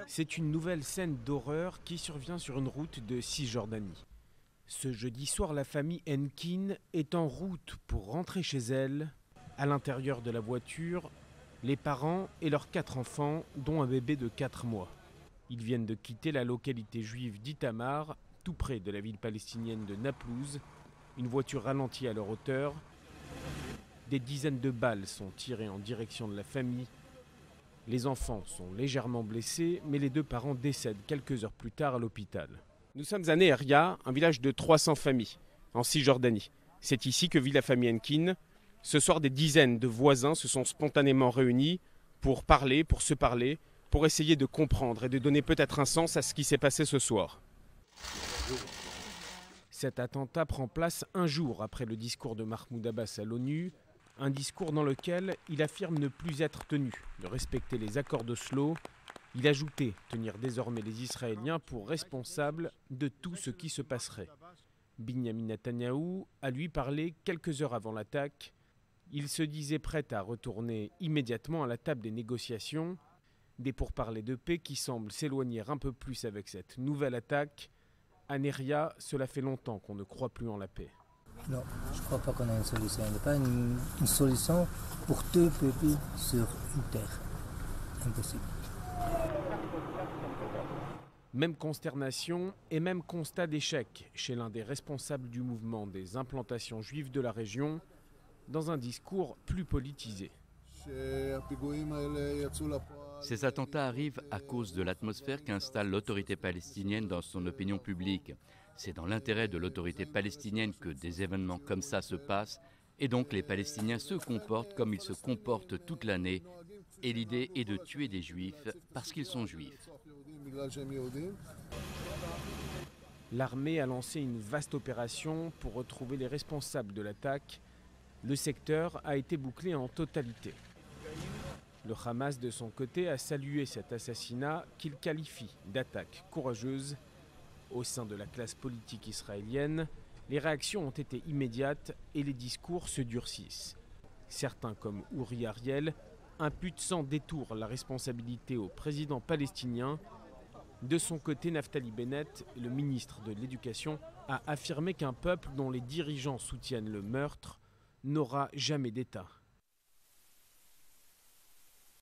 C'est une nouvelle scène d'horreur qui survient sur une route de Cisjordanie. Ce jeudi soir, la famille Henkin est en route pour rentrer chez elle. À l'intérieur de la voiture, les parents et leurs 4 enfants, dont un bébé de 4 mois. Ils viennent de quitter la localité juive d'Itamar, tout près de la ville palestinienne de Naplouse. Une voiture ralentit à leur hauteur. Des dizaines de balles sont tirées en direction de la famille. Les enfants sont légèrement blessés, mais les 2 parents décèdent quelques heures plus tard à l'hôpital. Nous sommes à Neheria, un village de 300 familles, en Cisjordanie. C'est ici que vit la famille Henkin. Ce soir, des dizaines de voisins se sont spontanément réunis pour parler, pour se parler, pour essayer de comprendre et de donner peut-être un sens à ce qui s'est passé ce soir. Cet attentat prend place un jour après le discours de Mahmoud Abbas à l'ONU, un discours dans lequel il affirme ne plus être tenu de respecter les accords d'Oslo. Il ajoutait tenir désormais les Israéliens pour responsables de tout ce qui se passerait. Binyamin Netanyahou a lui parlé quelques heures avant l'attaque. Il se disait prêt à retourner immédiatement à la table des négociations, des pourparlers de paix qui semblent s'éloigner un peu plus avec cette nouvelle attaque. À Neheria, cela fait longtemps qu'on ne croit plus en la paix. Non, je ne crois pas qu'on a une solution. Il n'y a pas une solution pour 2 peuples sur une terre. Impossible. Même consternation et même constat d'échec chez l'un des responsables du mouvement des implantations juives de la région, dans un discours plus politisé. Ces attentats arrivent à cause de l'atmosphère qu'installe l'autorité palestinienne dans son opinion publique. C'est dans l'intérêt de l'autorité palestinienne que des événements comme ça se passent, et donc les Palestiniens se comportent comme ils se comportent toute l'année. Et l'idée est de tuer des Juifs parce qu'ils sont Juifs. L'armée a lancé une vaste opération pour retrouver les responsables de l'attaque. Le secteur a été bouclé en totalité. Le Hamas, de son côté, a salué cet assassinat qu'il qualifie d'attaque courageuse. Au sein de la classe politique israélienne, les réactions ont été immédiates et les discours se durcissent. Certains, comme Uri Ariel, imputent sans détour la responsabilité au président palestinien. De son côté, Naftali Bennett, le ministre de l'Éducation, a affirmé qu'un peuple dont les dirigeants soutiennent le meurtre n'aura jamais d'État.